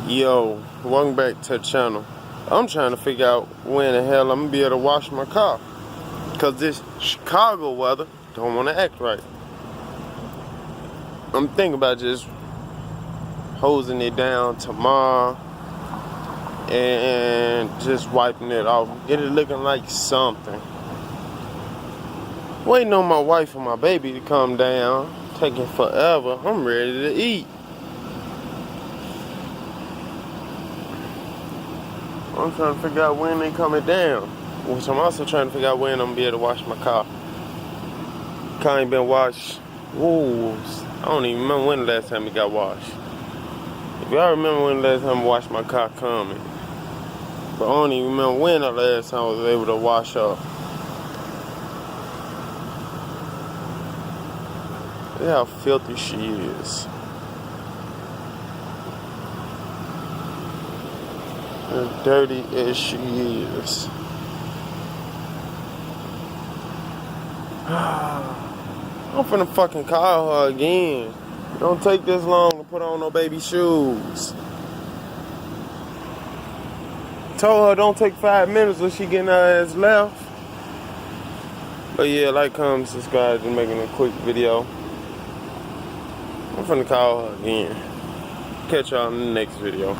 Yo, welcome back to the channel. I'm trying to figure out when the hell I'm gonna be able to wash my car, cause this Chicago weather don't want to act right. I'm thinking about just hosing it down tomorrow and just wiping it off, get it looking like something. Waiting on my wife and my baby to come down, taking forever. I'm ready to eat. I'm trying to figure out when they coming down. Which I'm also trying to figure out when I'm gonna be able to wash my car. Car ain't been washed. Whoa, I don't even remember when the last time it got washed. If y'all remember when the last time I washed my car, comment. But I don't even remember when the last time I was able to wash up. Look how filthy she is. As dirty as she is. I'm finna fucking call her again. Don't take this long to put on no baby shoes. Told her don't take 5 minutes when she getting her ass left. But yeah, like, comment, subscribe, just making a quick video. I'm finna call her again. Catch y'all in the next video.